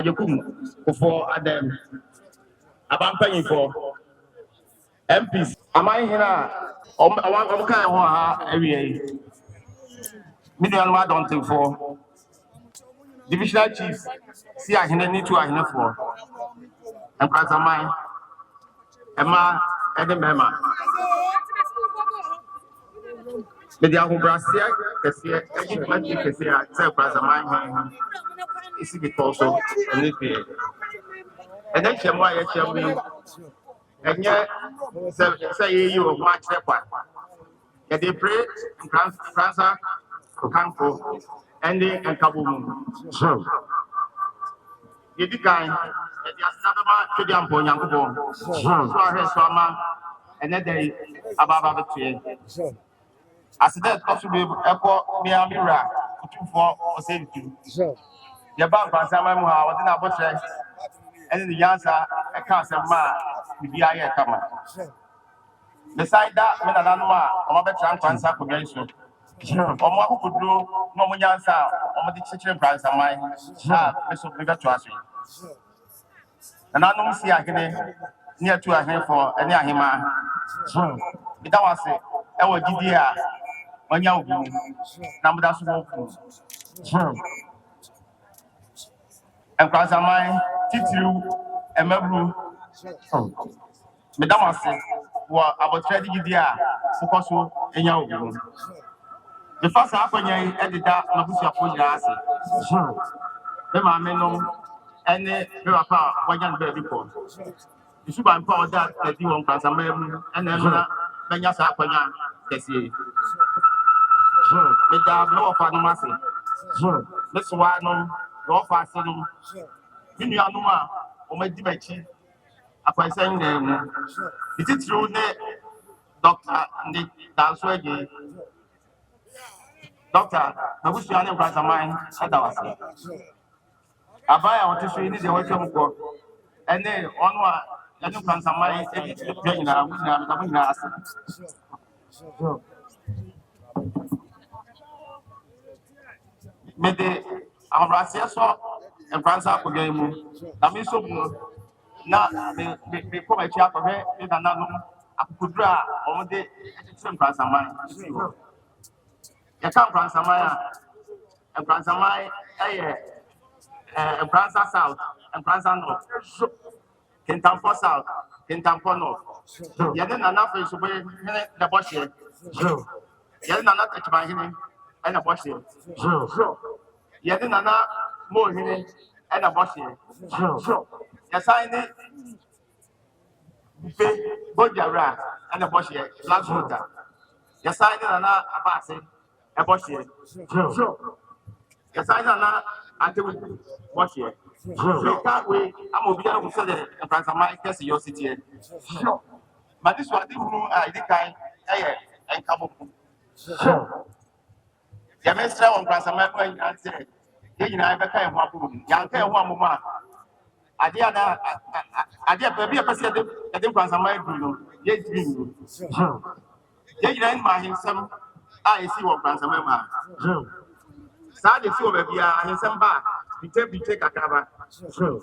Yakum for Adam Abam paying for MPs. Am I here? I want to kind every year. Million I don't think for divisional chiefs. See, I need to I here for. And pass a mine. Emma and the Mema. The Yahubrasia, Cassia, Cassia, say pass a mine. Is it also? And then she why shall be. And yet, say you watch that one. Yeah, they pray in Fransa, Campo, ending and Kabum. You the guy, and the Asabama to the Ampo Yanko, so I heard Swama, and then they about the tree. As that possibly echo Miamira, 2 4 or 72. The bank was some more than a butcher, and the answer, I can't say ma, the BIA come. Beside that, when I don't know, I'm a better answer for Genshaw. Or what could do no one answer, or the teaching price of mine. Mr. Bigger Trust. And I don't see I can near to a hand for any of him. It was it. I will give you when you're number that's and price of mine, Titu, and Mabru. Madame said, well, about trading you there, focus in your the first half when you edit that, no push your foot, the mamma, and the power, when you're very poor. You should buy power that you won't pass a man, and then when you're up on your see. With the blow of the massive. That's why no, go fast. In your number, or my debate. After saying them, it is true that Doctor and the Dalsway. Doctor, I wish you had a price of mine. I buy our tissue, the way to go. And then on what I do plan some money, May the Ambrasia and Fransa for game. I mean, so now they come a chat for her in another. I could draw all the same price of mine. You come from Samaya and from Samaya, and Fransa South and Fransa North. Kentampo South, Kentampo North. You didn't enough is where the bush here. You didn't not touch my him and a bush here. You didn't enough more him and a bush here. Yes, I need Bojara and a bush here, last water. Yes, I didn't enough a passing a bush here. Yes, I don't know until watch here. So can't wait. I'm going to be able to say the price of my case in your city. But this one, I think I come up. The master on price of my point and say, you know, I became one young one woman. I did baby a person at the price of my blue. Yes, you know, my himself. I see what price of my man. Sadly, so baby, I some back. We take a cover.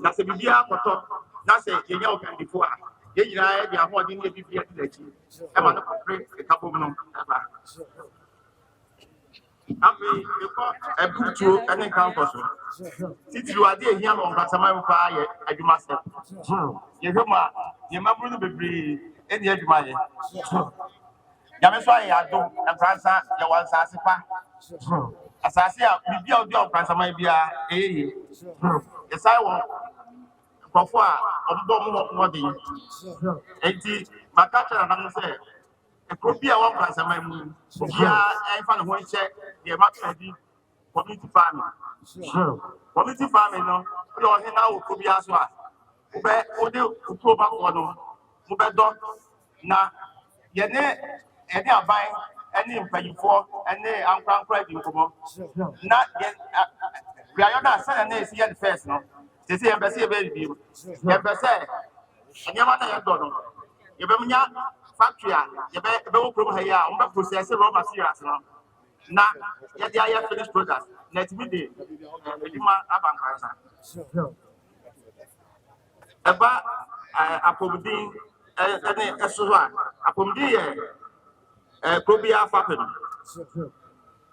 That's a baby out for top. That's a young can before. You know, I are holding the baby at the tea. I'm not afraid a couple of them. I mean, a book to any campus. Since you are there, young on Rasamai fire, I do myself. You know, your mother will be any of my. That's why I do a Fransa, your one Sassipa. As I say, we build your price of my beer. Yes, I want before of the body. 80, my catcher, and I'm saying, it could be a one price of my moon. Yeah, I found one check, the match ready, community farming. Community farming, no, you're here now, could be as well. Who do go back on Uber dog now? You're there, and they are buying. Any pay for any uncle credit come not yet. We are not saying this yet first, no. They say embassy baby. You ever say, and you want to go. You be factory, you be from here, process raw materials now. Now, yet they are finished products. Let me be. Eba apomdin ene eso a apomdin ye Krobia Fapen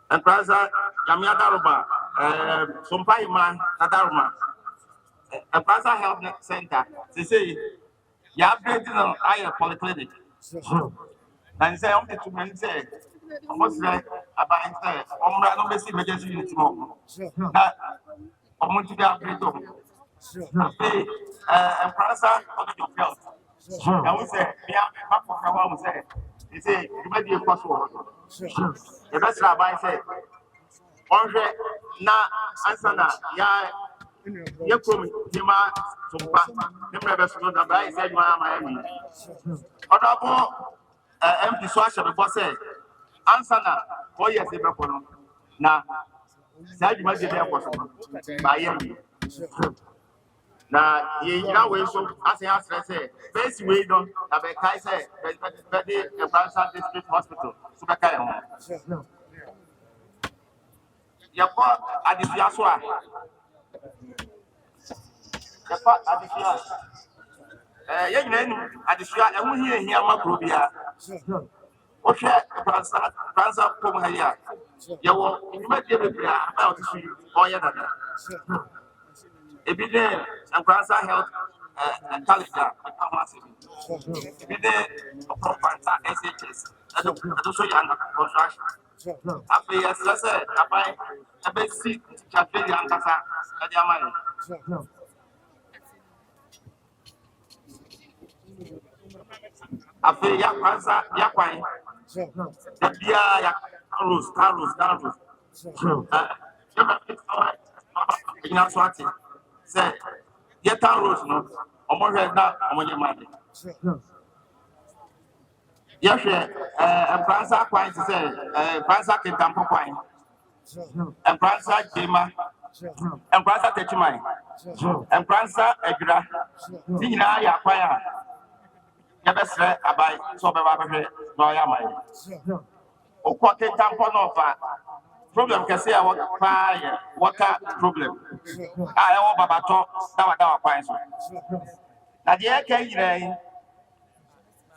and Praza Yamia Daruba Sumpaima Nadaruma and Praza Health Center. They say you upgrading on higher polyclinic. And say on the 2 minutes almost like about no basic emergency unit more. That I want to be upgraded. And Praza College of Health. And we say, yeah, we say, they say, you might be a possible. The best rabbi said, Andre, na ansana, ya, Yakum, Yama, Sumpa, the best one that I said, Miami. Honorable empty swash of the boss said, ansana, 4 years in Bacono. Now, said you might be there possible. Miami. Now, you know, so as I say, best way don't have a Kaiser, a Branson District Hospital, Subakaya. Yapa Adisiaswa. Yapa Adisia. Young men, Adisia, and we hear here, Macrobia. Okay, Branson Pomaya. You might be about to see all your other. Ebi there, and Branson Health and Calendar, ebi there, a proper SHS, and also young construction. After yes, I said, I bet see Chappelle and Casa, and Yamai. After Yakwansa, Yakwai, the Bia Carlos. In Aswati, say, get a rose, no, or more than that, on your money. Yes, and Pransa Quine to say, Pransa can tamper quine, and Pransa Jima, and Pransa Techimai, and Pransa Egra, Tina Yaquire. Yabesre abai so be ba be no ya mai o ko ke tampon of problem kese a water problem a e wo babato da kwan so na de e kan yire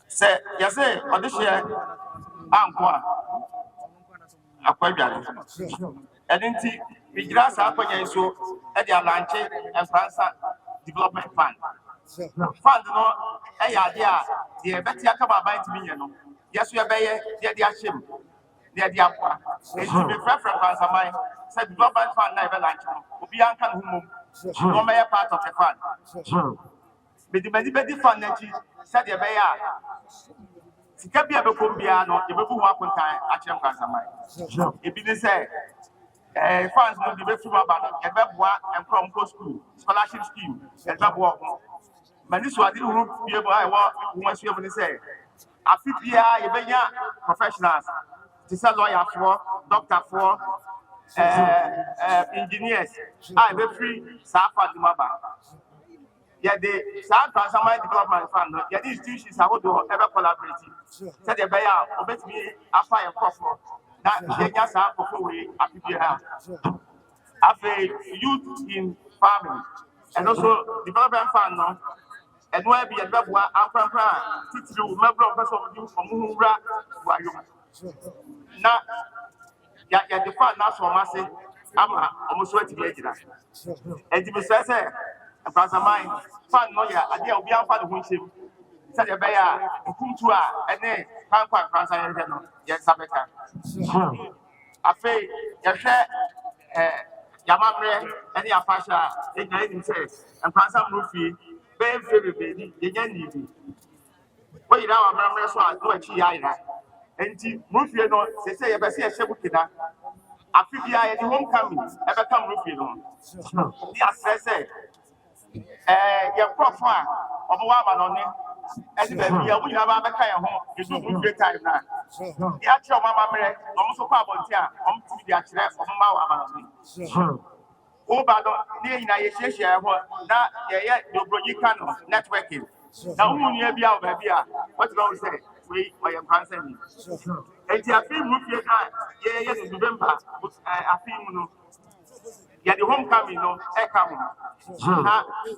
se yase odihye anko akwadware edinti bigira sa akwanya so e de alanche and Fransa development fund no eya de a de beti aka baba ntimi ye no yeso ye beye de ahyem de akwa enti be frefre Fransa mai say development fund na e be launch no obi anka no humum no me part of the fund be the fund na ji say de beye a sika bia be kom bia no ye be bu ho akontan a kire Fransa mai ebi ni say funds no de be fu aba no ye be boa enkrom ko school scholarship scheme ye be boa Mani so adi who be able I want to say afipia ye benya professionals to say lawyer for doctor for engineers I be free safa di maba ye the South Transformer Development Fund ye the institutions are do ever collaborating say the be ya obetimi afa ye kofo na ye nya sa kofo we afipia afa youth in farming and also development fund no and why be a double Afra, Titru, member of you from Mura, now, ya the fund now for Massey, I'm almost waiting later. And you say, a brother mine, fund no ya, a dear be a fan of him. Said a bear, Kuntua, and then Pampa, Fransa, yes, Sabeka. I say, your share. Yamamre, any Apasha, igniting says, and Pransam Rufi, Ben Fibby, the Yanni. Well, you know, I'm so I do a Chiana. And Rufi, no, they say, if I see a Shebukina, I feel the homecoming, ever come Rufi on. Yes, I say, your profile of Waman on it. And we have a kind of home, you do good time now. The actual Mamma, almost a problem here, to the actual of Mawa. Oh, but near Naya, that you bring networking. Now, who near Bia, what do I say? We are transcending. And you have been with your yes, November, I feel the homecoming, no, come.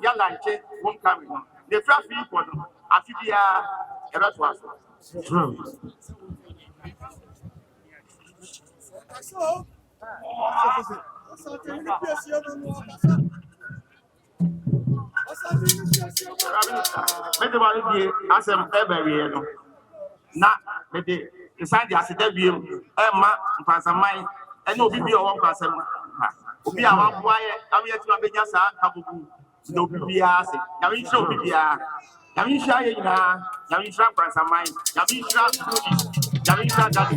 Yalanche, homecoming, no. The traffic one, Afibia, that was. Asem every no. Na me de inside the asede wiem e ma mpansaman e na obi bi o won kwasem obi a wan boaye awe ti ma benya sa kabubu na obi bia ase ya wi hira obi bia ya wi hira ye nyina ya wi hira mpansaman ya wi hira kudi ya wi hira dadi